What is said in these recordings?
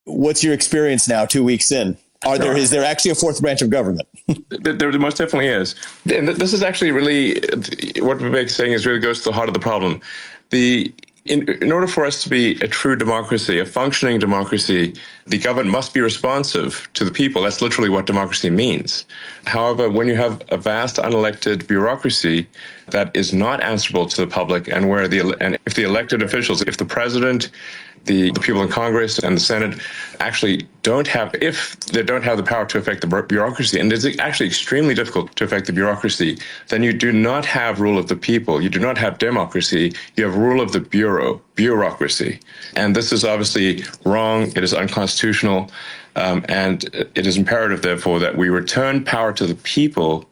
What's your experience now, 2 weeks in? Is there actually a fourth branch of government? There most definitely is. And this is actually really, what Vivek's saying is really goes to the heart of the problem. In order for us to be a true democracy, a functioning democracy, the government must be responsive to the people. That's literally what democracy means. However, when you have a vast unelected bureaucracy that is not answerable to the public, and if the elected officials, if the president, the people in Congress and the Senate actually don't have the power to affect the bureaucracy, and it's actually extremely difficult to affect the bureaucracy, then you do not have rule of the people. You do not have democracy. You have rule of the bureaucracy. And this is obviously wrong. It is unconstitutional. And it is imperative, therefore, that we return power to the people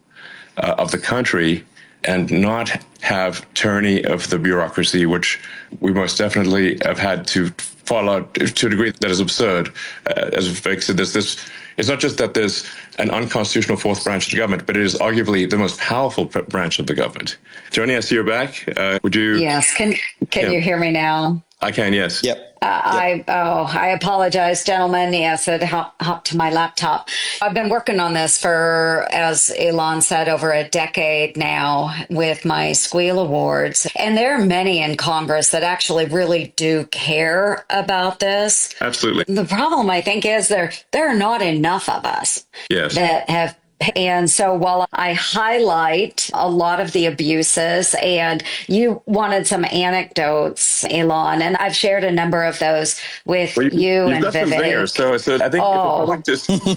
of the country and not have tyranny of the bureaucracy, which we most definitely have had to follow to a degree that is absurd. As Vivek said, it's not just that there's an unconstitutional fourth branch of the government, but it is arguably the most powerful branch of the government. Joni, I see you're back. Would you? Yes. Can you hear me now? I can, yes. Yep. I apologize, gentlemen. Yes, it hopped to my laptop. I've been working on this for, as Elon said, over a decade now with my Squeal Awards. And there are many in Congress that actually really do care about this. Absolutely. The problem, I think, is there are not enough of us that have. And so while I highlight a lot of the abuses, and you wanted some anecdotes, Elon, and I've shared a number of those with you and Vivek. So I think if the public just, it's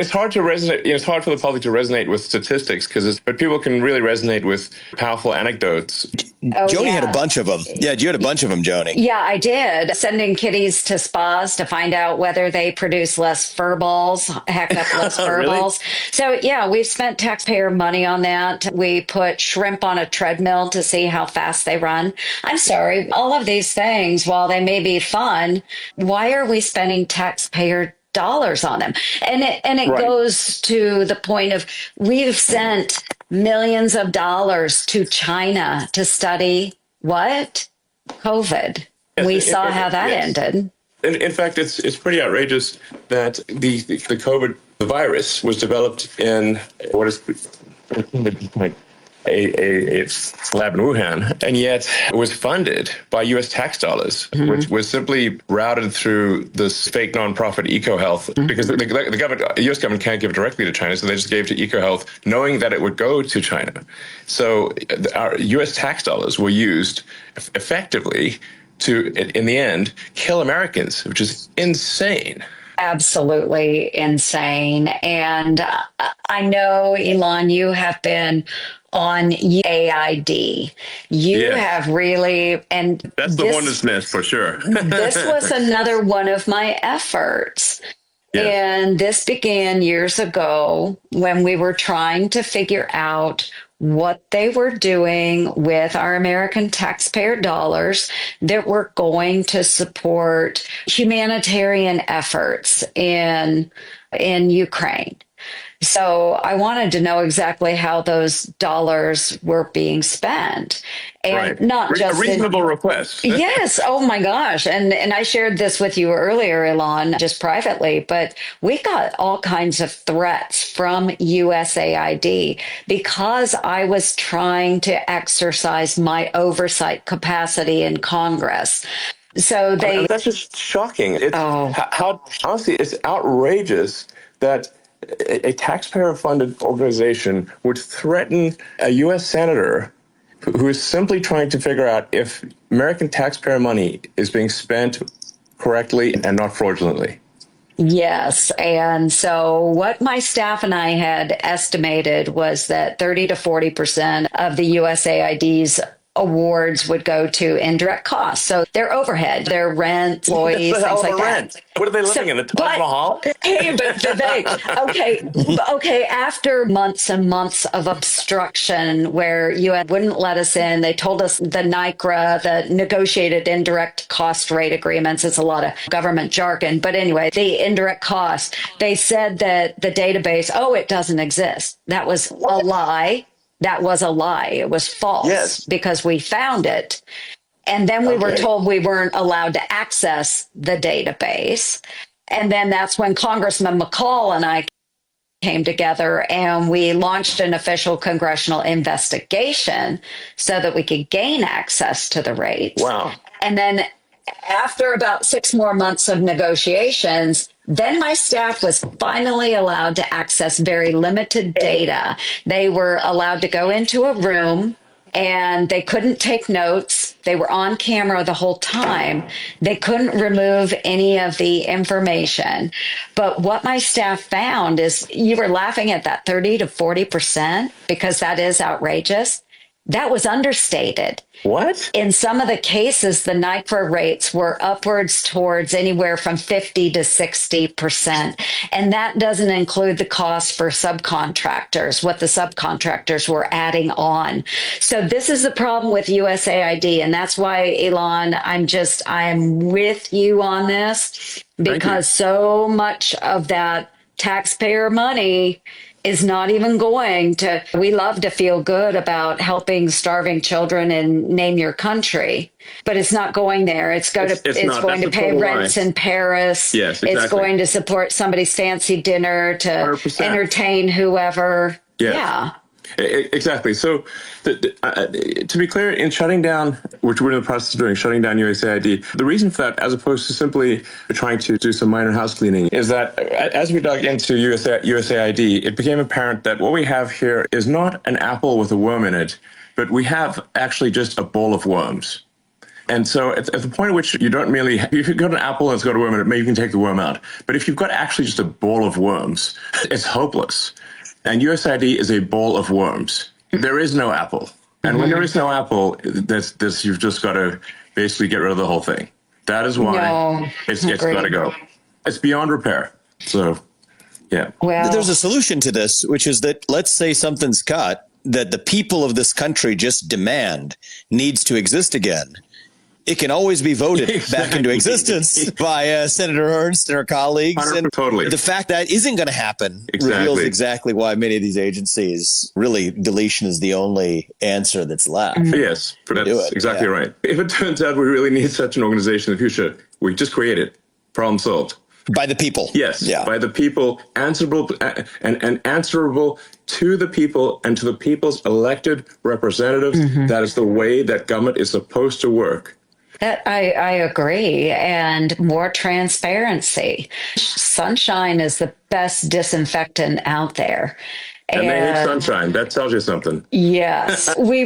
hard to resonate. It's hard for the public to resonate with statistics but people can really resonate with powerful anecdotes. Joni had a bunch of them. Yeah, you had a bunch of them, Joni. Yeah, I did. Sending kitties to spas to find out whether they produce less fur balls, heck up less fur balls. So yeah, we've spent taxpayer money on that. We put shrimp on a treadmill to see how fast they run. I'm sorry, all of these things, while they may be fun, why are we spending taxpayer dollars on them? And it goes to the point of we've sent millions of dollars to China to study what? COVID. Yes, we saw how that ended. In fact, it's pretty outrageous that the COVID virus was developed in what is a lab in Wuhan, and yet was funded by U.S. tax dollars, which was simply routed through this fake nonprofit EcoHealth, because the U.S. government can't give directly to China, so they just gave to EcoHealth, knowing that it would go to China. So our U.S. tax dollars were used effectively to, in the end, kill Americans, which is insane. Absolutely insane. And I know, Elon, you have been on USAID. You have really, and that's the hornet's nest for sure. This was another one of my efforts. Yes. And this began years ago when we were trying to figure out what they were doing with our American taxpayer dollars that were going to support humanitarian efforts in Ukraine. So I wanted to know exactly how those dollars were being spent, and not just a reasonable request. Yes. Oh my gosh. And I shared this with you earlier, Elon, just privately, but we got all kinds of threats from USAID because I was trying to exercise my oversight capacity in Congress. So that's just shocking. How honestly, it's outrageous that a taxpayer-funded organization would threaten a U.S. senator who is simply trying to figure out if American taxpayer money is being spent correctly and not fraudulently. Yes. And so what my staff and I had estimated was that 30 to 40% of the USAID's awards would go to indirect costs. So their overhead, their rent, employees, things like that. What are they living in? The Taj Mahal? Hey, okay. After months and months of obstruction where UN wouldn't let us in, they told us the NICRA, the negotiated indirect cost rate agreements. It's a lot of government jargon. But anyway, the indirect cost, they said that the database, it doesn't exist. That was a lie. That was a lie. It was false because we found it. And then we were Okay. told we weren't allowed to access the database. And then that's when Congressman McCall and I came together and we launched an official congressional investigation so that we could gain access to the rates. Wow. And then after about 6 more months of negotiations, then my staff was finally allowed to access very limited data. They were allowed to go into a room and they couldn't take notes. They were on camera the whole time. They couldn't remove any of the information. But what my staff found is, you were laughing at that 30 to 40% because that is outrageous. That was understated. What? In some of the cases, the NICRA rates were upwards towards anywhere from 50 to 60%. And that doesn't include the cost for subcontractors, what the subcontractors were adding on. So this is the problem with USAID. And that's why, Elon, I'm with you on this, because so much of that taxpayer money is not even going to, we love to feel good about helping starving children in name your country, but it's not going there. It's going to pay rents in Paris. Yes, exactly. It's going to support somebody's fancy dinner to 100%. Entertain whoever. Yes. Yeah. Exactly. So, to be clear, in shutting down, which we're in the process of doing, shutting down USAID, the reason for that, as opposed to simply trying to do some minor house cleaning, is that as we dug into USAID, it became apparent that what we have here is not an apple with a worm in it, but we have actually just a bowl of worms. And so at the point at which you don't merely, if you've got an apple and it's got a worm in it, maybe you can take the worm out. But if you've got actually just a bowl of worms, it's hopeless. And USAID is a bowl of worms. There is no apple. And when there is no apple, you've just got to basically get rid of the whole thing. That is why it's got to go. It's beyond repair. So, yeah. Well, There's a solution to this, which is that, let's say something's cut that the people of this country just demand needs to exist again. It can always be voted back into existence by Senator Ernst and her colleagues. And totally. The fact that isn't going to happen reveals exactly why many of these agencies, really, deletion is the only answer that's left. Yes, but that's exactly right. If it turns out we really need such an organization in the future, we just create it. Problem solved. By the people. Yes, by the people, answerable and answerable to the people and to the people's elected representatives. That is the way that government is supposed to work. That I agree. And more transparency. Sunshine is the best disinfectant out there. And they hate sunshine. That tells you something. Yes. we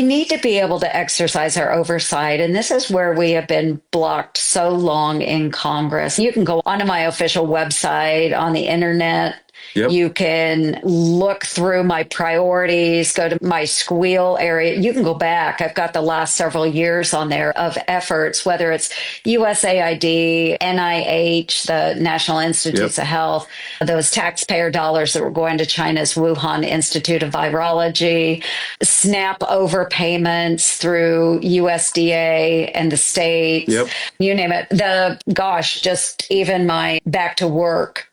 need to be able to exercise our oversight. And this is where we have been blocked so long in Congress. You can go onto my official website on the internet. Yep. You can look through my priorities, go to my squeal area. You can go back. I've got the last several years on there of efforts, whether it's USAID, NIH, the National Institutes of Health, those taxpayer dollars that were going to China's Wuhan Institute of Virology, SNAP overpayments through USDA and the states, you name it. Just even my back to work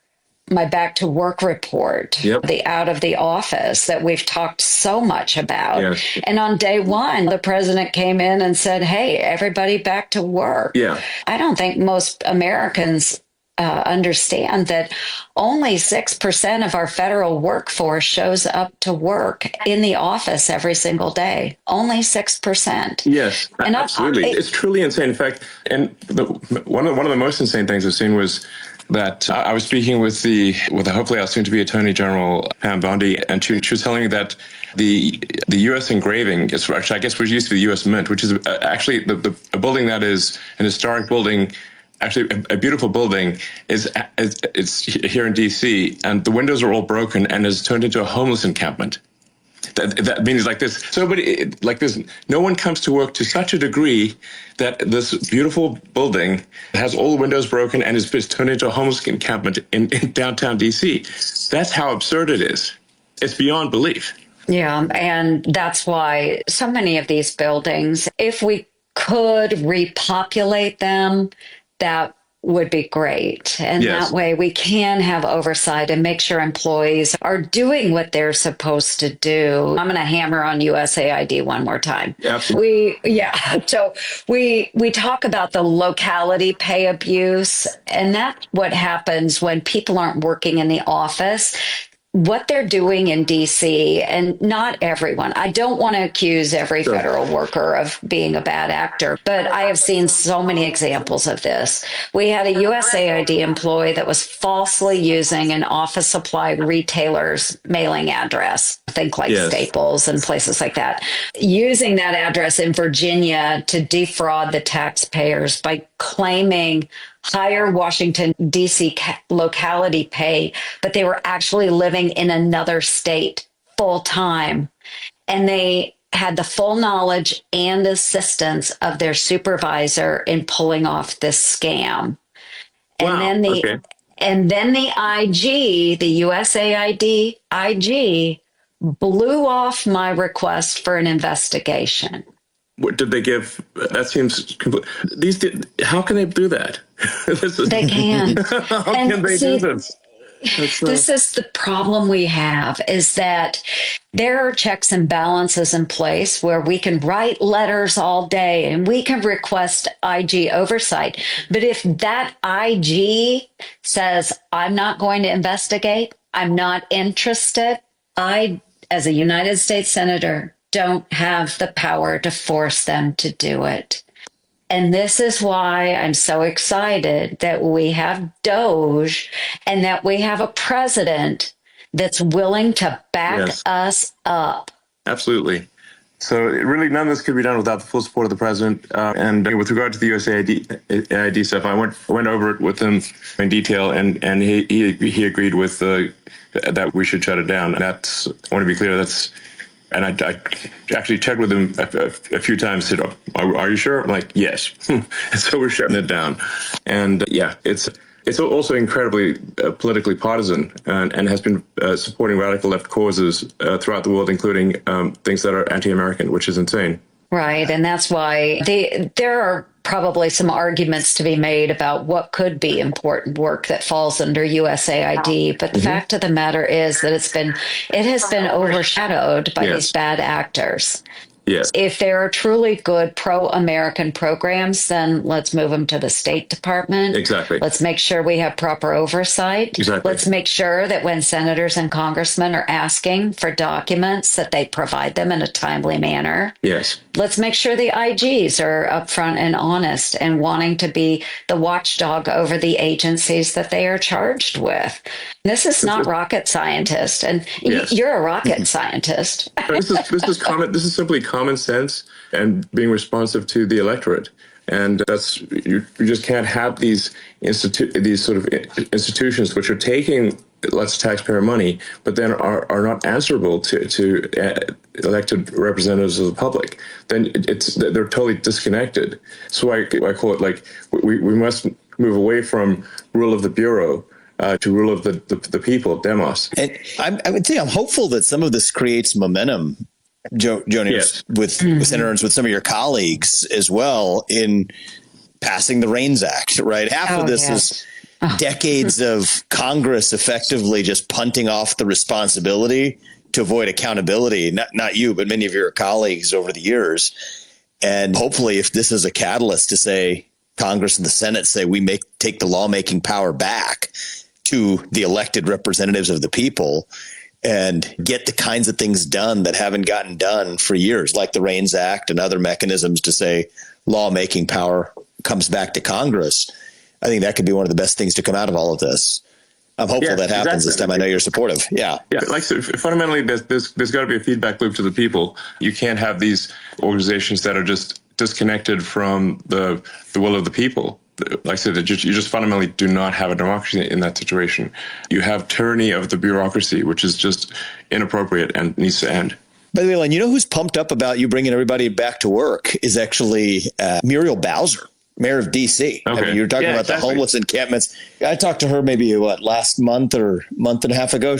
report, the out of the office that we've talked so much about. Yes. And on day one, the president came in and said, hey, everybody back to work. Yeah. I don't think most Americans understand that only 6% of our federal workforce shows up to work in the office every single day. Only 6%. Yes, and absolutely. It's truly insane. In fact, and one of the most insane things I've seen was that I was speaking with the hopefully our soon-to-be Attorney General Pam Bondi, and she was telling me that the U.S. engraving, I guess which used to be the U.S. Mint, which is actually a building that is an historic building, actually a beautiful building, it's here in D.C., and the windows are all broken and has turned into a homeless encampment. That means like this. No one comes to work to such a degree that this beautiful building has all the windows broken and is turned into a homeless encampment in downtown DC. That's how absurd it is. It's beyond belief. Yeah, and that's why so many of these buildings, if we could repopulate them, that would be great. And Yes. that way we can have oversight and make sure employees are doing what they're supposed to do. I'm going to hammer on USAID one more time. Absolutely. So we talk about the locality pay abuse, and that's what happens when people aren't working in the office. What they're doing in DC, and not everyone, I don't want to accuse every federal worker of being a bad actor, but I have seen so many examples of this. We had a USAID employee that was falsely using an office supply retailer's mailing address, think like Staples and places like that, using that address in Virginia to defraud the taxpayers by claiming higher Washington, D.C. locality pay, but they were actually living in another state full time. And they had the full knowledge and assistance of their supervisor in pulling off this scam. And then the IG, the USAID IG, blew off my request for an investigation. What did they give? That seems how can they do that? They can. How can they do this? This is the problem we have, is that there are checks and balances in place where we can write letters all day and we can request IG oversight. But if that IG says, I'm not going to investigate, I'm not interested, I, as a United States Senator, don't have the power to force them to do it. And this is why I'm so excited that we have Doge and that we have a president that's willing to back us up. Absolutely. So really, none of this could be done without the full support of the president. And with regard to the USAID stuff, I went over it with him in detail, and he agreed with that we should shut it down. And that's, I want to be clear, that's. And I actually checked with him a few times. Said, "Are you sure?" I'm like, "Yes." And so we're shutting it down. And it's also incredibly politically partisan, and has been supporting radical left causes throughout the world, including things that are anti-American, which is insane. Right, and that's why there are probably some arguments to be made about what could be important work that falls under USAID. But the fact of the matter is that it has been overshadowed by these bad actors. Yes. If there are truly good pro-American programs, then let's move them to the State Department. Exactly. Let's make sure we have proper oversight. Exactly. Let's make sure that when senators and congressmen are asking for documents, that they provide them in a timely manner. Yes. Let's make sure the IGs are upfront and honest and wanting to be the watchdog over the agencies that they are charged with. This is not rocket scientist, and you're a rocket scientist. This is simply common sense and being responsive to the electorate. And that's you just can't have these sort of institutions which are taking lots of taxpayer money, but then are not answerable to elected representatives of the public. Then they're totally disconnected. So I call it like we must move away from rule of the bureau to rule of the people, demos. And I would say I'm hopeful that some of this creates momentum, Joni, with senators, with some of your colleagues as well, in passing the REINS Act, right? Half of this is decades of Congress effectively just punting off the responsibility to avoid accountability. Not you, but many of your colleagues over the years. And hopefully, if this is a catalyst to say Congress and the Senate say we take the lawmaking power back to the elected representatives of the people and get the kinds of things done that haven't gotten done for years, like the REINS Act and other mechanisms to say lawmaking power comes back to Congress. I think that could be one of the best things to come out of all of this. I'm hopeful that happens this time. I know you're supportive. Yeah. Like so fundamentally, there's got to be a feedback loop to the people. You can't have these organizations that are just disconnected from the will of the people. Like I said, you just fundamentally do not have a democracy in that situation. You have tyranny of the bureaucracy, which is just inappropriate and needs to end. By the way, Len, you know who's pumped up about you bringing everybody back to work is actually Muriel Bowser, mayor of D.C. Okay. I mean, you're talking about the homeless encampments. I talked to her maybe, last month or month and a half ago.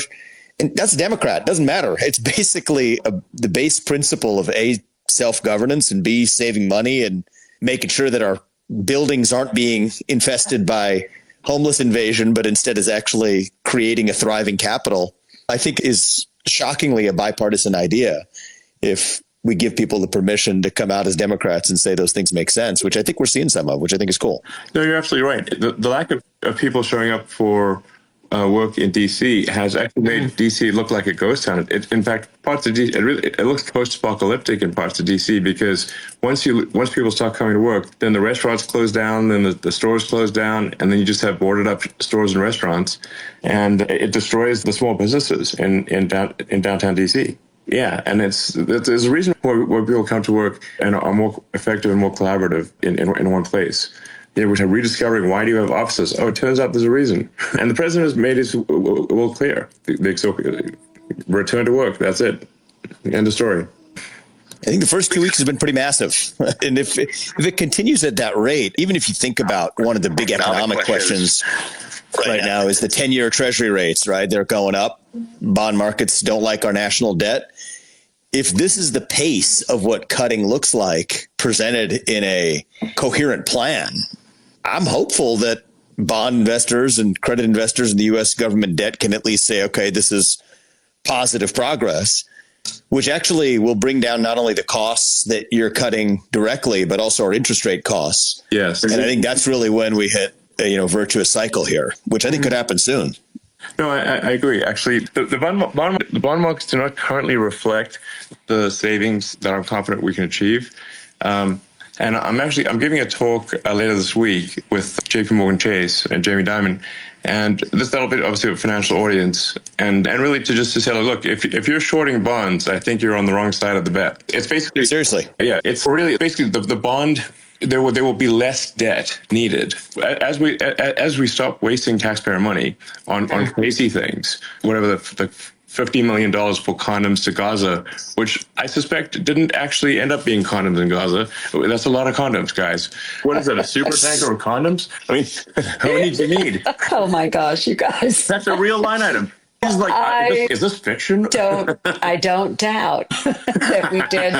And that's a Democrat. Doesn't matter. It's basically the base principle of A, self-governance, and B, saving money and making sure that our buildings aren't being infested by homeless invasion, but instead is actually creating a thriving capital, I think is shockingly a bipartisan idea if we give people the permission to come out as Democrats and say those things make sense, which I think we're seeing some of, which I think is cool. No, you're absolutely right. The lack of people showing up for work in D.C. has actually made D.C. look like a ghost town. In fact, parts of D.C. It looks post-apocalyptic in parts of D.C. because once people start coming to work, then the restaurants close down, then the stores close down, and then you just have boarded up stores and restaurants, and it destroys the small businesses in downtown D.C. Yeah, and there's a reason why people come to work and are more effective and more collaborative in one place. Which are rediscovering, why do you have offices? Oh, it turns out there's a reason. And the president has made his will clear. Return to work, that's it. End of story. I think the first 2 weeks has been pretty massive. And if it continues at that rate, even if you think about one of the big economic questions right now is the 10-year treasury rates, right? They're going up. Bond markets don't like our national debt. If this is the pace of what cutting looks like presented in a coherent plan, I'm hopeful that bond investors and credit investors in the U.S. government debt can at least say, okay, this is positive progress, which actually will bring down not only the costs that you're cutting directly, but also our interest rate costs. Yes. And I think that's really when we hit a virtuous cycle here, which I think could happen soon. No, I agree. Actually, the bond markets do not currently reflect the savings that I'm confident we can achieve. And I'm giving a talk later this week with JP Morgan Chase and Jamie Dimon, and that'll be obviously a financial audience, and really to say, look, if you're shorting bonds, I think you're on the wrong side of the bet. It's basically seriously, yeah, it's really basically the bond. There will be less debt needed as we stop wasting taxpayer money on crazy things, whatever the $50 million for condoms to Gaza, which I suspect didn't actually end up being condoms in Gaza. That's a lot of condoms, guys. What is that, a super tanker of condoms? I mean, how many do you need? Oh my gosh, you guys. That's a real line item. He's like, is this fiction? I don't doubt that we did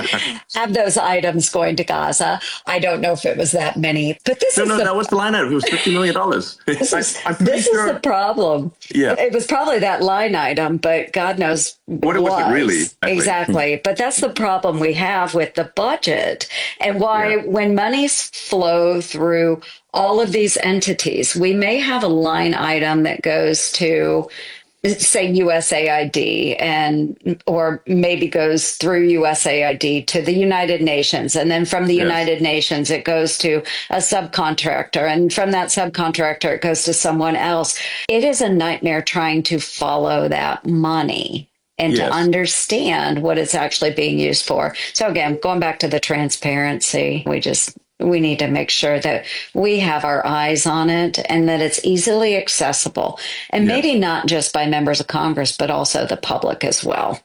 have those items going to Gaza. I don't know if it was that many, but that was the line item. It was $50 million. This is the problem. Yeah. It was probably that line item, but God knows what it was really. Exactly. But that's the problem we have with the budget and why when monies flow through all of these entities, we may have a line item that goes to, say, USAID or maybe goes through USAID to the United Nations. And then from the United Nations, it goes to a subcontractor. And from that subcontractor, it goes to someone else. It is a nightmare trying to follow that money and to understand what it's actually being used for. So again, going back to the transparency, we need to make sure that we have our eyes on it and that it's easily accessible. And maybe not just by members of Congress, but also the public as well.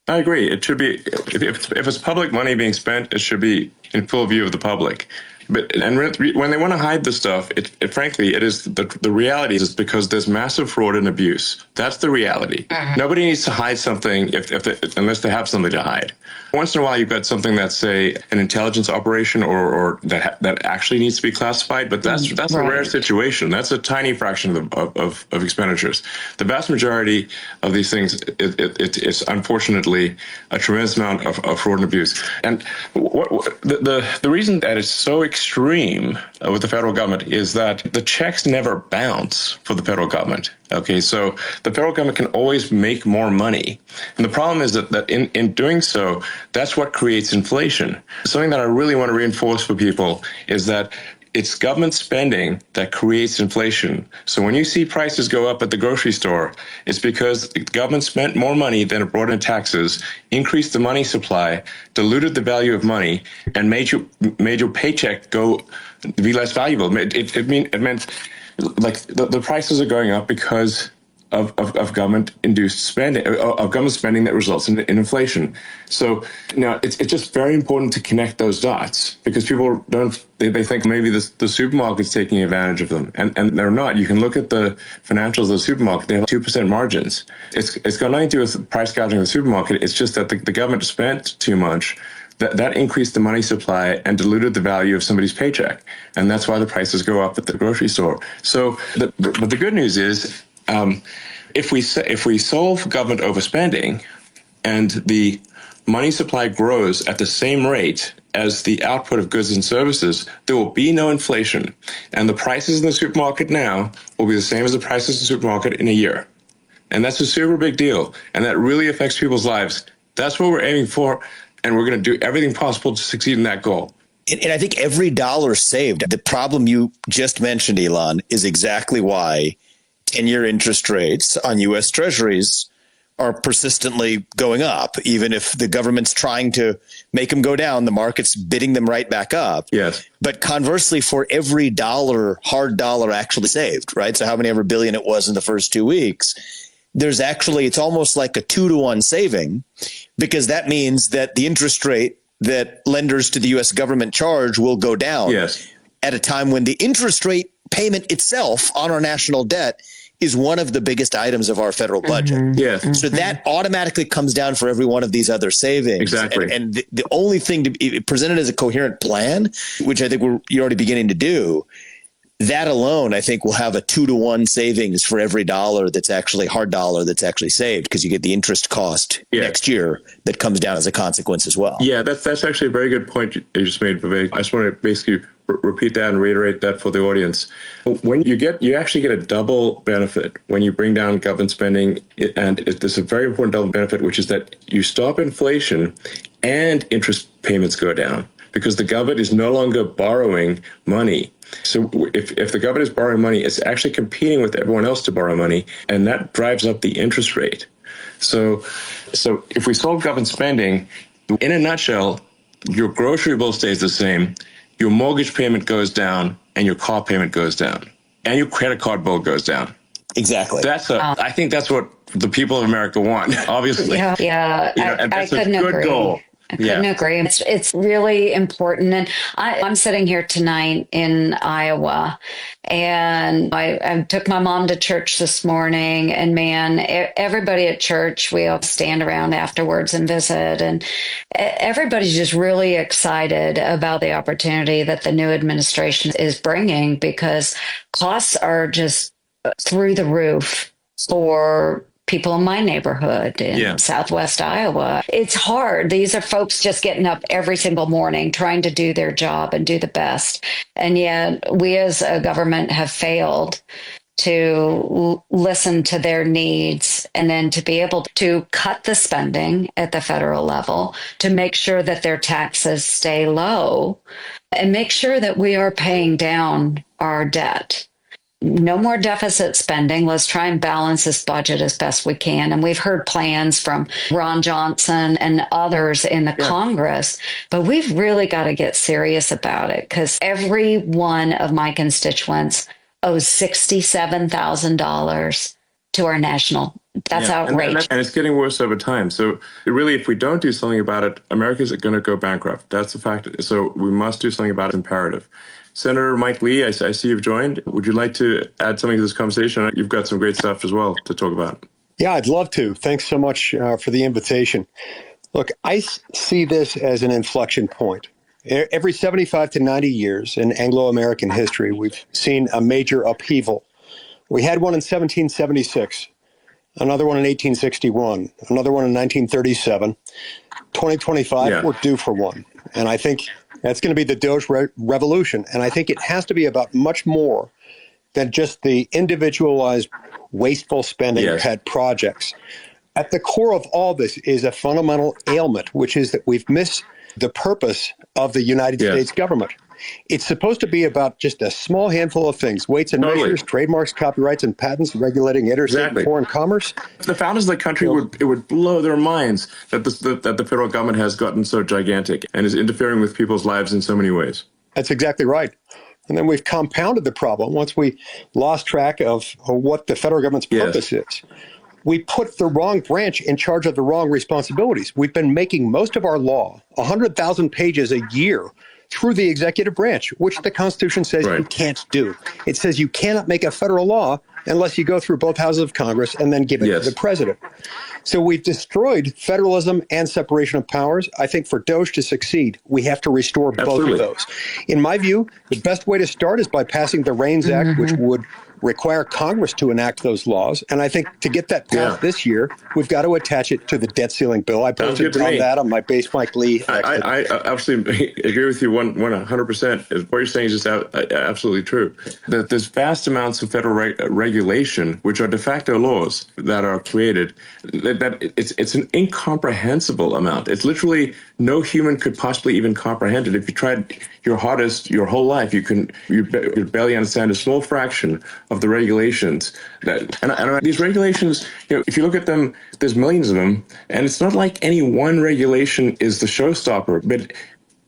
I agree. It should be, if it's public money being spent, it should be in full view of the public. And when they want to hide the stuff, frankly, it is the reality is because there's massive fraud and abuse. That's the reality. Nobody needs to hide something unless they have something to hide. Once in a while, you've got something that's, say, an intelligence operation or that actually needs to be classified, but that's a rare situation. That's a tiny fraction of expenditures. The vast majority of these things, it's unfortunately a tremendous amount of fraud and abuse. And the reason that it's so extreme with the federal government is that the checks never bounce for the federal government. Okay, so the federal government can always make more money. And the problem is that in doing so, that's what creates inflation. Something that I really want to reinforce for people is that it's government spending that creates inflation. So when you see prices go up at the grocery store, it's because the government spent more money than it brought in taxes, increased the money supply, diluted the value of money, and made your paycheck be less valuable. It meant like the prices are going up because of government-induced spending, of government spending that results in inflation. So it's just very important to connect those dots because people they think maybe the supermarket's taking advantage of them, and they're not. You can look at the financials of the supermarket; they have 2% margins. It's got nothing to do with price gouging of the supermarket. It's just that the government spent too much that increased the money supply and diluted the value of somebody's paycheck. And that's why the prices go up at the grocery store. So, but the good news is, if we solve government overspending and the money supply grows at the same rate as the output of goods and services, there will be no inflation. And the prices in the supermarket now will be the same as the prices in the supermarket in a year. And that's a super big deal. And that really affects people's lives. That's what we're aiming for. And we're going to do everything possible to succeed in that goal. And I think every dollar saved, the problem you just mentioned, Elon, is exactly why 10-year interest rates on U.S. Treasuries are persistently going up. Even if the government's trying to make them go down, the market's bidding them right back up. Yes. But conversely, for every dollar, hard dollar actually saved, right? So how many ever billion it was in the first 2 weeks, there's actually, it's almost like a 2-to-1 saving, because that means that the interest rate that lenders to the U.S. government charge will go down. Yes. At a time when the interest rate payment itself on our national debt is one of the biggest items of our federal budget. Mm-hmm. Yes. So that automatically comes down for every one of these other savings. Exactly. And the only thing to be presented as a coherent plan, which I think you're already beginning to do, that alone, I think, will have a 2-to-1 savings for every dollar that's actually hard dollar that's actually saved, because you get the interest cost next year that comes down as a consequence as well. Yeah, that's actually a very good point you just made, Vivek. I just want to basically repeat that and reiterate that for the audience. When you actually get a double benefit when you bring down government spending, and there's a very important double benefit, which is that you stop inflation and interest payments go down, because the government is no longer borrowing money. So if the government is borrowing money, it's actually competing with everyone else to borrow money, and that drives up the interest rate. So if we solve government spending, in a nutshell, your grocery bill stays the same, your mortgage payment goes down, and your car payment goes down, and your credit card bill goes down. Exactly. I think that's what the people of America want, obviously. Yeah. And that's I couldn't a good agree. goal. I couldn't agree. It's really important. And I'm sitting here tonight in Iowa, and I took my mom to church this morning, and man, everybody at church, we all stand around afterwards and visit, and everybody's just really excited about the opportunity that the new administration is bringing, because costs are just through the roof for people in my neighborhood in Southwest Iowa. It's hard. These are folks just getting up every single morning, trying to do their job and do the best. And yet we as a government have failed to listen to their needs, and then to be able to cut the spending at the federal level to make sure that their taxes stay low, and make sure that we are paying down our debt. No more deficit spending. Let's try and balance this budget as best we can. And we've heard plans from Ron Johnson and others in the Congress, but we've really got to get serious about it, because every one of my constituents owes $67,000 to our national. That's outrageous. And it's getting worse over time. So really, if we don't do something about it, America's going to go bankrupt. That's the fact. So we must do something about it. It's imperative. Senator Mike Lee, I see you've joined. Would you like to add something to this conversation? You've got some great stuff as well to talk about. Yeah, I'd love to. Thanks so much for the invitation. Look, I see this as an inflection point. Every 75 to 90 years in Anglo-American history, we've seen a major upheaval. We had one in 1776, another one in 1861, another one in 1937. 2025, we're due for one. And I think that's going to be the Doge revolution. And I think it has to be about much more than just the individualized, wasteful spending pet projects. At the core of all this is a fundamental ailment, which is that we've missed the purpose of the United States government. It's supposed to be about just a small handful of things: weights and measures, trademarks, copyrights, and patents, regulating interstate and foreign commerce. The founders of the country would blow their minds that the federal government has gotten so gigantic and is interfering with people's lives in so many ways. That's exactly right. And then we've compounded the problem once we lost track of what the federal government's purpose is. We put the wrong branch in charge of the wrong responsibilities. We've been making most of our law, 100,000 pages a year, through the executive branch, which the Constitution says you can't do. It says you cannot make a federal law unless you go through both houses of Congress and then give it to the president. So we've destroyed federalism and separation of powers. I think for Doge to succeed, we have to restore both of those. In my view, the best way to start is by passing the REINS Act, which would require Congress to enact those laws. And I think to get that passed this year, we've got to attach it to the debt ceiling bill. I posted on that on my base Mike Lee. I absolutely agree with you 100%. What you're saying is just absolutely true. That there's vast amounts of federal regulation, which are de facto laws that are created, that it's an incomprehensible amount. It's literally no human could possibly even comprehend it. If you tried your hardest your whole life, you'd barely understand a small fraction of the regulations. And these regulations, if you look at them, there's millions of them, and it's not like any one regulation is the showstopper, but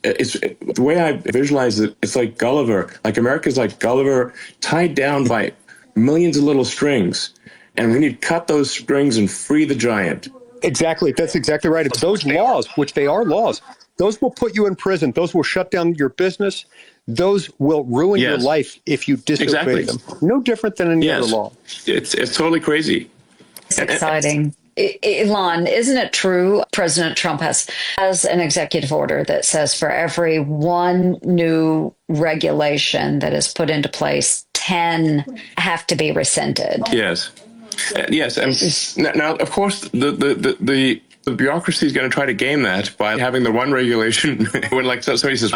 it's the way I visualize it. It's like Gulliver. Like America's like Gulliver, tied down by millions of little strings, and we need to cut those strings and free the giant. Exactly. That's exactly right. Those laws, which they are laws, those will put you in prison. Those will shut down your business. Those will ruin your life if you disobey them. No different than any other law. It's totally crazy. It's exciting. Elon, isn't it true President Trump has an executive order that says for every one new regulation that is put into place, 10 have to be rescinded? Yes. Yes. And now, of course, the bureaucracy is going to try to game that by having the one regulation when, like, somebody says,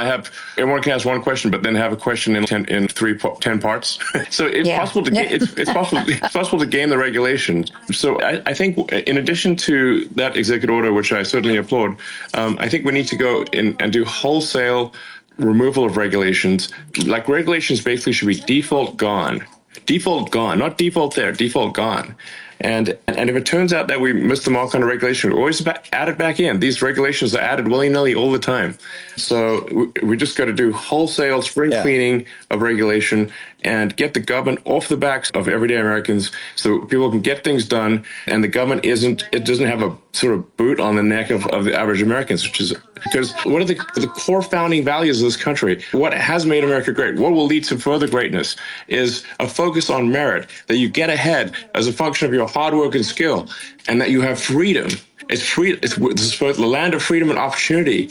everyone can ask one question, but then have a question in 10 parts. So it's possible to it's possible to game the regulation. So I think in addition to that executive order, which I certainly applaud, I think we need to go in and do wholesale removal of regulations. Like, regulations basically should be default gone. Default gone, not default there, default gone. And if it turns out that we missed the mark on a regulation, we always add it back in. These regulations are added willy-nilly all the time. So we just got to do wholesale spring cleaning of regulation and get the government off the backs of everyday Americans so people can get things done, and the government doesn't have a sort of boot on the neck of the average Americans, which is because one of the core founding values of this country, what has made America great, what will lead to further greatness, is a focus on merit, that you get ahead as a function of your hard work and skill, and that you have freedom. It's free. It's the land of freedom and opportunity.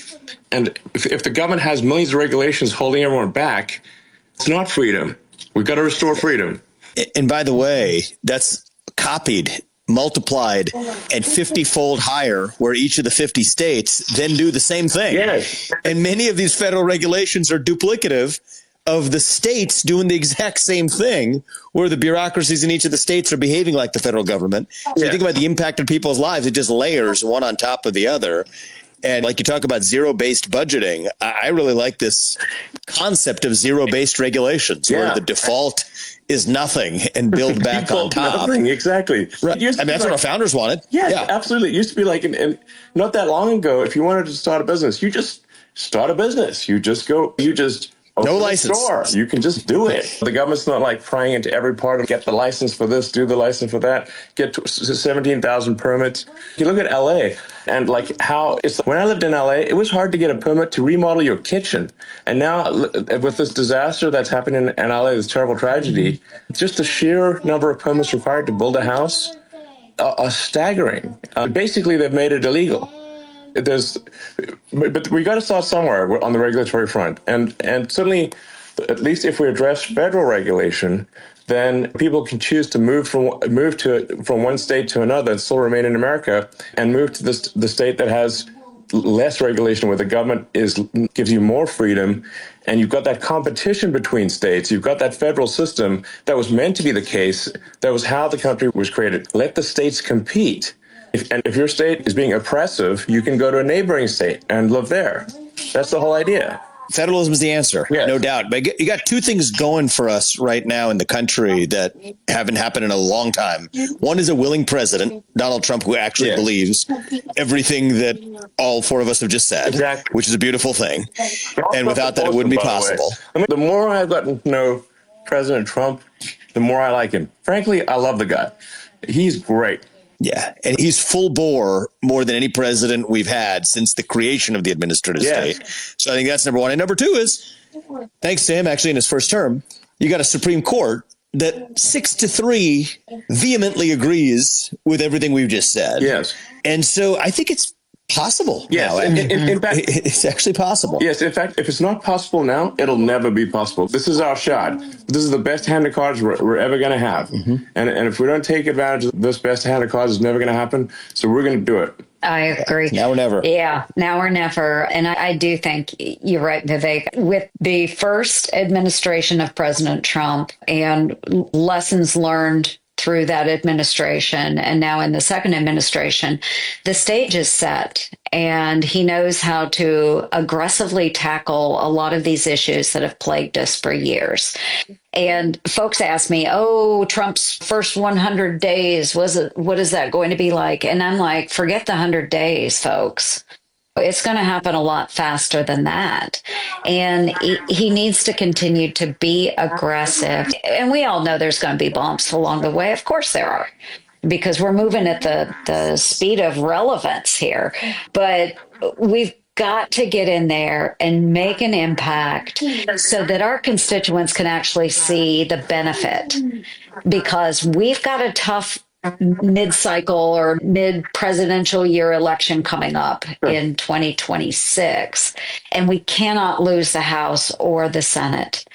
And if the government has millions of regulations holding everyone back, it's not freedom. We've got to restore freedom. And by the way, that's copied, multiplied, and 50-fold higher, where each of the 50 states then do the same thing. Yes. And many of these federal regulations are duplicative of the states doing the exact same thing, where the bureaucracies in each of the states are behaving like the federal government. So you think about the impact on people's lives, it just layers one on top of the other. And like you talk about zero-based budgeting, I really like this concept of zero-based regulations, where the default is nothing and build back on top. Nothing, exactly. Right. I mean, that's what our founders wanted. Yeah, absolutely. It used to be like, and not that long ago, if you wanted to start a business, you just start a business. You just open no license. Store. You can just do it. The government's not like prying into every part of get the license for this, do the license for that, get 17,000 permits. You look at LA and like how when I lived in LA, it was hard to get a permit to remodel your kitchen. And now with this disaster that's happened in LA, this terrible tragedy, just the sheer number of permits required to build a house are staggering. Basically, they've made it illegal. But we got to start somewhere on the regulatory front, and certainly, at least if we address federal regulation, then people can choose to move from one state to another and still remain in America, and move to the state that has less regulation, where the government gives you more freedom, and you've got that competition between states. You've got that federal system that was meant to be the case. That was how the country was created. Let the states compete. If your state is being oppressive, you can go to a neighboring state and live there. That's the whole idea. Federalism is the answer, no doubt. But you got two things going for us right now in the country that haven't happened in a long time. One is a willing president, Donald Trump, who actually believes everything that all four of us have just said, which is a beautiful thing. And without that, it wouldn't be possible. The more I've gotten to know President Trump, the more I like him. Frankly, I love the guy. He's great. Yeah, and he's full bore more than any president we've had since the creation of the administrative state. So I think that's number one. And number two is, thanks to him, actually, in his first term, you got a Supreme Court that 6-3 vehemently agrees with everything we've just said. Yes. And so I think it's possible. Yes. Now. In fact, it's actually possible. Yes. In fact, if it's not possible now, it'll never be possible. This is our shot. This is the best hand of cards we're ever going to have. And if we don't take advantage of this best hand of cards, it's never going to happen. So we're going to do it. I agree. Now or never. Yeah, now or never. And I do think you're right, Vivek. With the first administration of President Trump and lessons learned through that administration, and now in the second administration, the stage is set. And he knows how to aggressively tackle a lot of these issues that have plagued us for years. And folks ask me, oh, Trump's first 100 days, what is that going to be like? And I'm like, forget the 100 days, folks. It's going to happen a lot faster than that. And he needs to continue to be aggressive. And we all know there's going to be bumps along the way. Of course there are, because we're moving at the speed of relevance here. But we've got to get in there and make an impact so that our constituents can actually see the benefit, because we've got a tough mid-cycle or mid-presidential year election coming up in 2026. And we cannot lose the House or the Senate,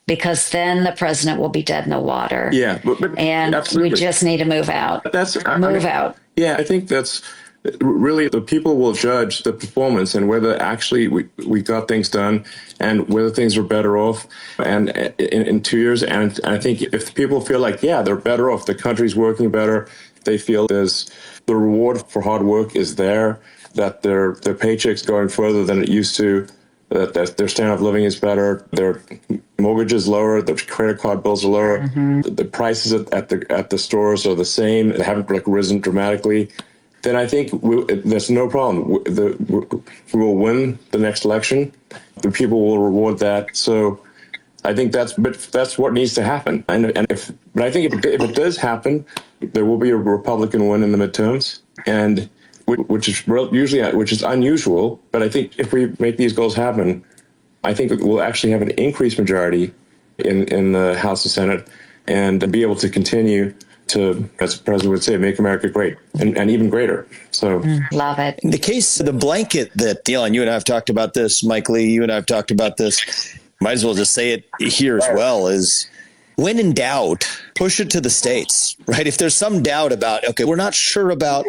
because then the president will be dead in the water. Yeah. And absolutely. we just need to move out. Move out. Yeah, I think that's really the people will judge the performance and whether actually we got things done and whether things are better off and in 2 years. And I think if people feel like, yeah, they're better off, the country's working better, they feel there's the reward for hard work is there, that their paycheck's going further than it used to, that their standard of living is better, their mortgage is lower, the credit card bills are lower, the prices at the stores are the same, they haven't risen dramatically, then I think there's no problem. We will win the next election. The people will reward that. So I think that's what needs to happen. But I think if it does happen, there will be a Republican win in the midterms, and which is unusual. But I think if we make these goals happen, I think we'll actually have an increased majority in the House and Senate, and be able to continue to, as the president would say, make America great and even greater. So love it. In the case of the blanket that, Elon, you and I have talked about this, Mike Lee, you and I have talked about this, might as well just say it here as well, is when in doubt, push it to the states, right? If there's some doubt about, okay, we're not sure about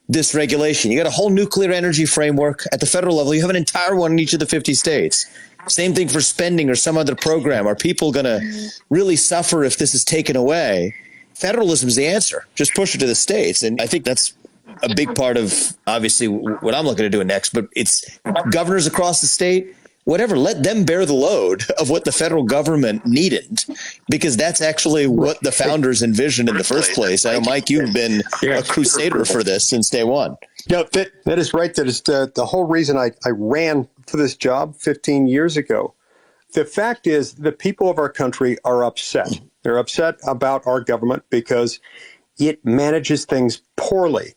this regulation. You got a whole nuclear energy framework at the federal level. You have an entire one in each of the 50 states. Same thing for spending or some other program. Are people going to really suffer if this is taken away? Federalism is the answer. Just push it to the states. And I think that's a big part of, obviously, what I'm looking to do next. But it's governors across the state, whatever, let them bear the load of what the federal government needed, because that's actually what the founders envisioned in the first place. I know, Mike, you've been a crusader for this since day one. No, that is right. That is the whole reason I ran for this job 15 years ago. The fact is, the people of our country are upset. They're upset about our government because it manages things poorly.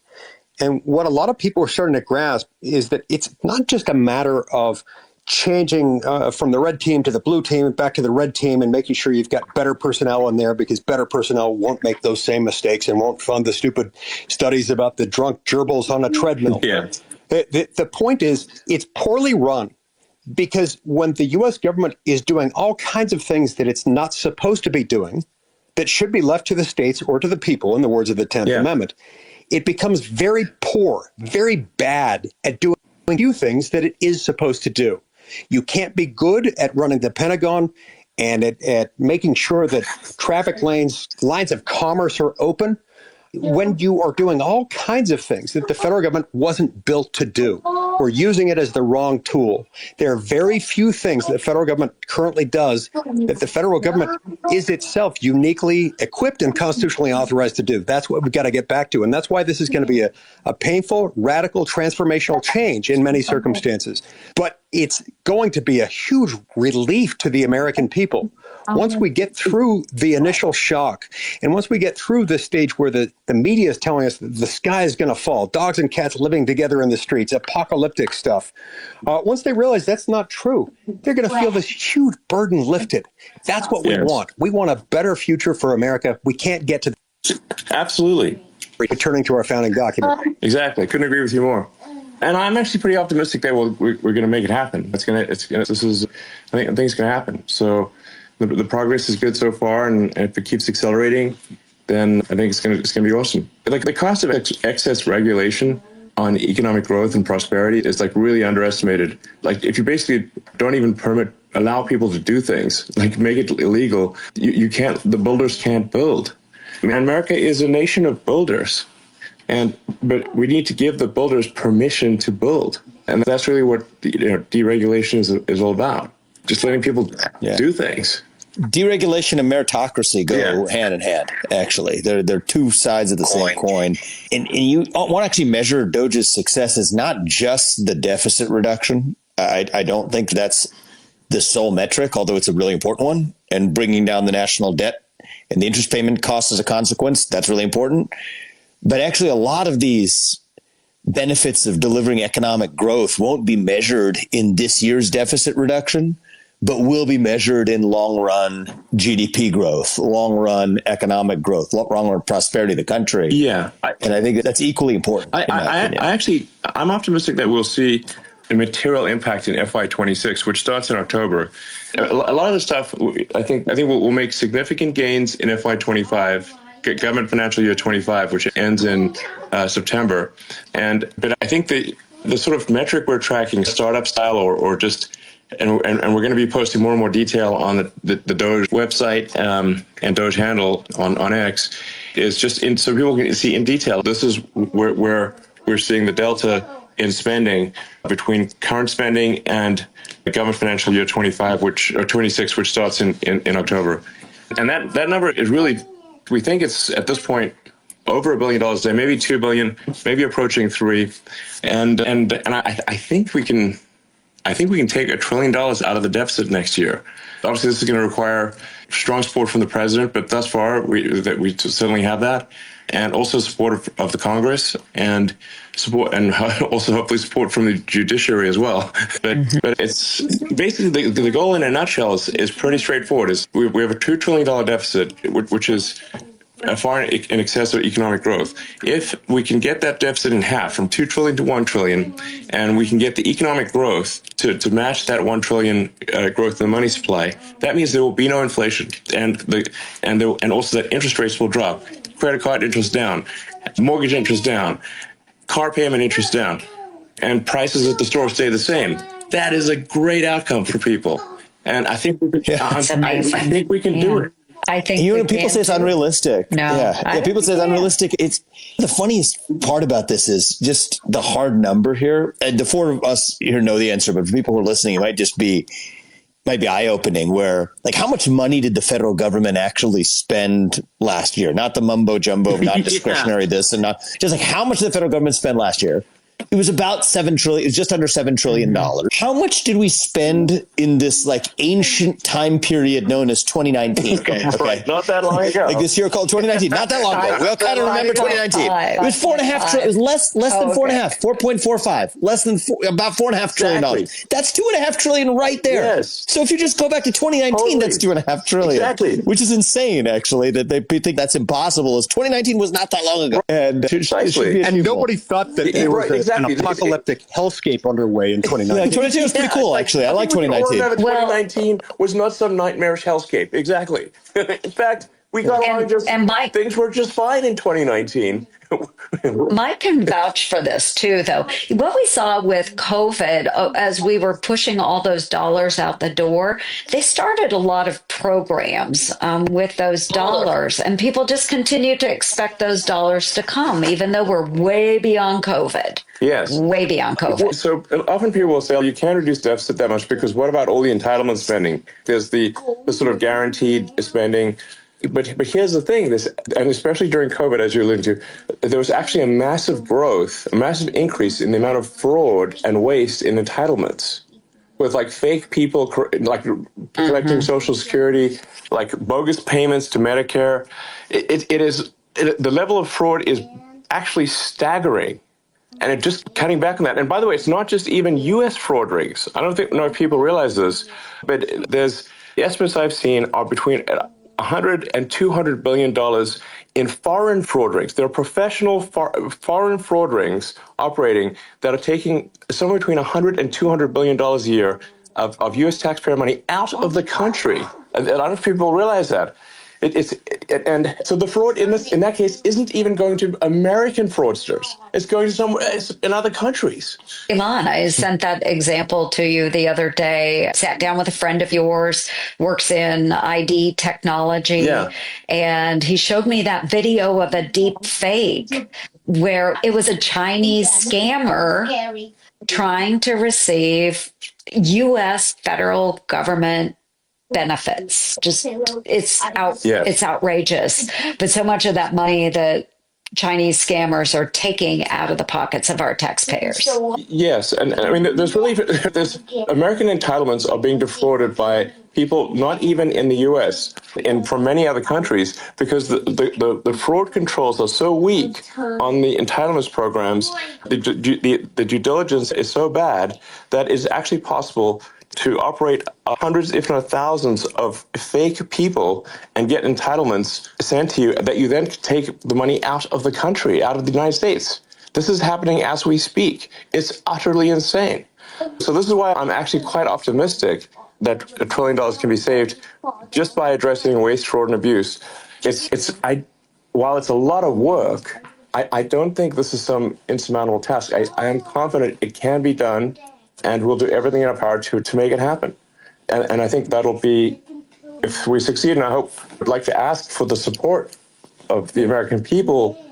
And what a lot of people are starting to grasp is that it's not just a matter of changing from the red team to the blue team, back to the red team, and making sure you've got better personnel in there, because better personnel won't make those same mistakes and won't fund the stupid studies about the drunk gerbils on a treadmill. Yeah. The point is, it's poorly run. Because when the U.S. government is doing all kinds of things that it's not supposed to be doing, that should be left to the states or to the people, in the words of the 10th Amendment, it becomes very poor, very bad at doing a few things that it is supposed to do. You can't be good at running the Pentagon and at making sure that traffic lines of commerce are open when you are doing all kinds of things that the federal government wasn't built to do. We're using it as the wrong tool. There are very few things that the federal government currently does that the federal government is itself uniquely equipped and constitutionally authorized to do. That's what we've got to get back to. And that's why this is going to be a painful, radical, transformational change in many circumstances. But it's going to be a huge relief to the American people Once we get through the initial shock, and once we get through the stage where the media is telling us that the sky is going to fall, dogs and cats living together in the streets, apocalyptic stuff, once they realize that's not true, they're going to feel this huge burden lifted. That's what we want. We want a better future for America. We can't get to Absolutely. Returning to our founding document. Exactly. Couldn't agree with you more. And I'm actually pretty optimistic that we're going to make it happen. I think it's going to happen. So the progress is good so far, and if it keeps accelerating, then I think it's going to be awesome. Like the cost of excess regulation on economic growth and prosperity is like really underestimated. Like if you basically don't even allow people to do things, like make it illegal, you can't. The builders can't build. I mean, America is a nation of builders. But we need to give the builders permission to build. And that's really what deregulation is all about. Just letting people do things. Deregulation and meritocracy go hand in hand, actually. They're two sides of the same coin. And you want to actually measure Doge's success is not just the deficit reduction. I don't think that's the sole metric, although it's a really important one. And bringing down the national debt and the interest payment costs as a consequence, that's really important. But actually, a lot of these benefits of delivering economic growth won't be measured in this year's deficit reduction, but will be measured in long-run GDP growth, long-run economic growth, long-run prosperity of the country. Yeah. And I think that's equally important. I'm optimistic that we'll see a material impact in FY26, which starts in October. A lot of the stuff, I think we'll make significant gains in FY25. Government financial year 25, which ends in September. But I think the sort of metric we're tracking, startup style or just, and we're going to be posting more and more detail on the Doge website and Doge handle on X, is just so people can see in detail. This is where we're seeing the delta in spending between current spending and the government financial year 25, or 26, which starts in October. And that number is really, we think it's at this point over $1 billion a day, maybe $2 billion, maybe approaching $3 billion. And I think we can take $1 trillion out of the deficit next year. Obviously, this is going to require strong support from the president, but thus far we certainly have that, and also support of the Congress and support, and also hopefully support from the judiciary as well. But it's basically the goal in a nutshell is pretty straightforward. Is we have a $2 trillion deficit, which is far in excess of economic growth. If we can get that deficit in half, from 2 trillion to 1 trillion, and we can get the economic growth to match that 1 trillion growth in the money supply, that means there will be no inflation, and also that interest rates will drop, credit card interest down, mortgage interest down, car payment interest down, and prices at the store stay the same. That is a great outcome for people, and I think I think we can do it. I think people say it's unrealistic. No, people say it's unrealistic. It's the funniest part about this is just the hard number here. And the four of us here know the answer, but for people who are listening, it might be eye-opening. Where, like, how much money did the federal government actually spend last year? Not the mumbo jumbo, not discretionary this and not just like how much did the federal government spend last year? It was about $7 trillion. It was just under $7 trillion. How much did we spend in this like ancient time period known as 2019? Okay. Right, not that long ago. Like this year called 2019. Not that long ago. We all kind of remember 2019. It was $4.5 trillion. It was less than 4.5. 4.45. Less than about $4.5 trillion. That's $2.5 trillion right there. Yes. So if you just go back to 2019, that's $2.5 trillion. Exactly. Which is insane, actually, that they think that's impossible. As 2019 was not that long ago, and nobody thought that there was an apocalyptic hellscape underway in 2019. Yeah, 2019 was pretty cool, actually. I like 2019. 2019 was not some nightmarish hellscape. Exactly. In fact, we got things were just fine in 2019. Mike can vouch for this too, though. What we saw with COVID, as we were pushing all those dollars out the door, they started a lot of programs with those dollars, and people just continue to expect those dollars to come, even though we're way beyond COVID. Yes. Way beyond COVID. So often people will say, you can't reduce deficit that much because what about all the entitlement spending? There's the sort of guaranteed spending. But here's the thing, and especially during COVID, as you're alluding to, there was actually a massive increase in the amount of fraud and waste in entitlements. with like fake people, like collecting Social Security, like bogus payments to Medicare. The level of fraud is actually staggering. And it just cutting back on that. And by the way, it's not just even U.S. fraud rings. I don't know if people realize this, but the estimates I've seen are between 100 and 200 billion dollars in foreign fraud rings. There are professional foreign fraud rings operating that are taking somewhere between 100 and 200 billion dollars a year of U.S. taxpayer money out of the country. And a lot of people realize that. And so the fraud in that case isn't even going to American fraudsters. It's going to somewhere in other countries. Elon, I sent that example to you the other day. Sat down with a friend of yours, works in ID technology, Yeah. and he showed me that video of a deep fake where it was a Chinese scammer trying to receive U.S. federal government benefits. Just it's outrageous. But so much of that money that Chinese scammers are taking out of the pockets of our taxpayers. Yes, and I mean, there's American entitlements are being defrauded by people not even in the U.S. and from many other countries because the fraud controls are so weak on the entitlements programs. The due diligence is so bad that it's actually possible to operate hundreds, if not thousands, of fake people and get entitlements sent to you that you then take the money out of the country, out of the United States. This is happening as we speak. It's utterly insane. So this is why I'm actually quite optimistic that $1 trillion can be saved just by addressing waste, fraud, and abuse. While it's a lot of work, I don't think this is some insurmountable task. I am confident it can be done, and we'll do everything in our power to make it happen. And I think that'll be, if we succeed, and I'd like to ask for the support of the American people,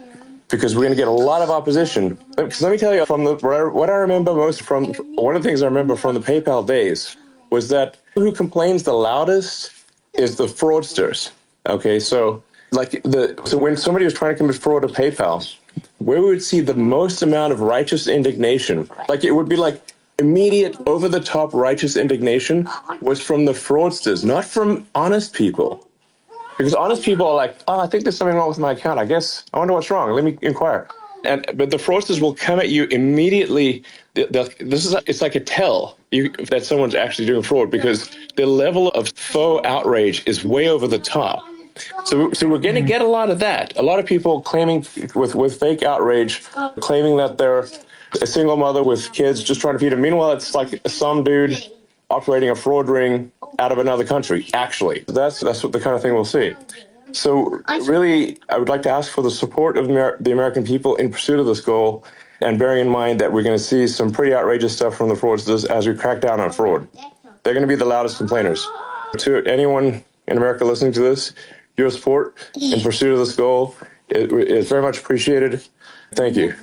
because we're going to get a lot of opposition. Because let me tell you, what I remember most from, one of the things I remember from the PayPal days was that who complains the loudest is the fraudsters. Okay, so when somebody was trying to commit fraud to PayPal, where we would see the most amount of righteous indignation, like it would be like immediate, over-the-top righteous indignation, was from the fraudsters, not from honest people. Because honest people are like, oh, I think there's something wrong with my account. I wonder what's wrong. Let me inquire. But the fraudsters will come at you immediately. It's like a tell that someone's actually doing fraud, because the level of faux outrage is way over the top. So we're going to get a lot of that. A lot of people claiming with fake outrage, claiming that they're a single mother with kids just trying to feed them. Meanwhile, it's like some dude operating a fraud ring out of another country, actually. That's what the kind of thing we'll see. So really, I would like to ask for the support of the American people in pursuit of this goal, and bearing in mind that we're going to see some pretty outrageous stuff from the fraudsters as we crack down on fraud. They're going to be the loudest complainers. To anyone in America listening to this, your support in pursuit of this goal is very much appreciated. Thank you.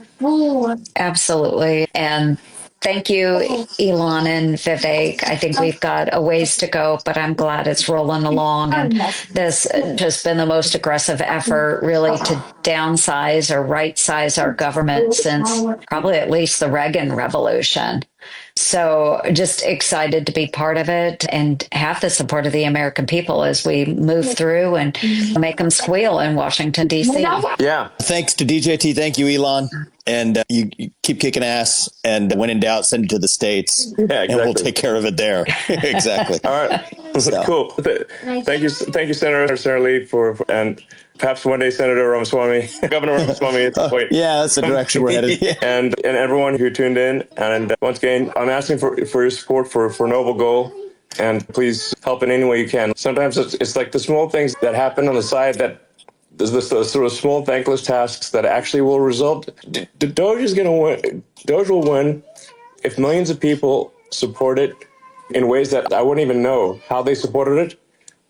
Absolutely. And thank you, Elon and Vivek. I think we've got a ways to go, but I'm glad it's rolling along. And this has just been the most aggressive effort, really, to downsize or right size our government since probably at least the Reagan Revolution. So just excited to be part of it and have the support of the American people as we move through and make them squeal in Washington, D.C. Yeah. Thanks to DJT. Thank you, Elon. And you keep kicking ass. And when in doubt, send it to the States. Yeah, exactly. And we'll take care of it there. Exactly. All right. So. Cool. Thank you, Senator Lee, and perhaps one day Senator Ramaswamy, Governor Ramaswamy at some point. Yeah, that's the direction we're headed. Yeah. And everyone who tuned in. And once again, I'm asking for your support for a noble goal. And please help in any way you can. Sometimes it's like the small things that happen on the side that there's this sort of small thankless tasks that actually will result. The Doge is going to win. Doge will win if millions of people support it in ways that I wouldn't even know how they supported it,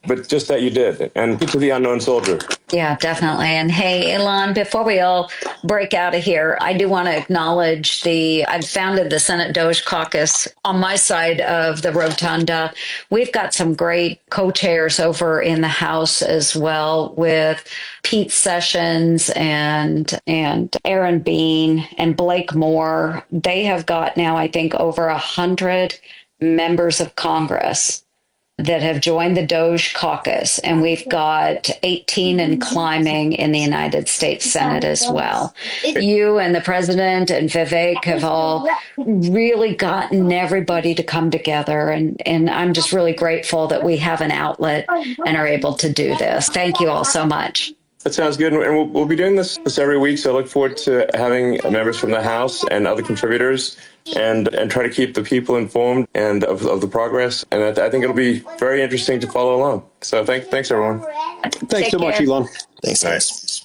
but just that you did. And to the unknown soldier. Yeah, definitely. And hey, Elon, before we all break out of here, I do want to acknowledge I've founded the Senate Doge Caucus on my side of the rotunda. We've got some great co-chairs over in the House as well, with Pete Sessions and Aaron Bean and Blake Moore. They have got now, I think, over 100 members of Congress that have joined the Doge Caucus, and we've got 18 and climbing in the United States Senate as well. You and the president and Vivek have all really gotten everybody to come together, and I'm just really grateful that we have an outlet and are able to do this. Thank you all so much. That sounds good. And we'll be doing this every week. So I look forward to having members from the House and other contributors and try to keep the people informed and of the progress. And I think it'll be very interesting to follow along. So thanks everyone. Thanks so much, Elon. Thanks, guys.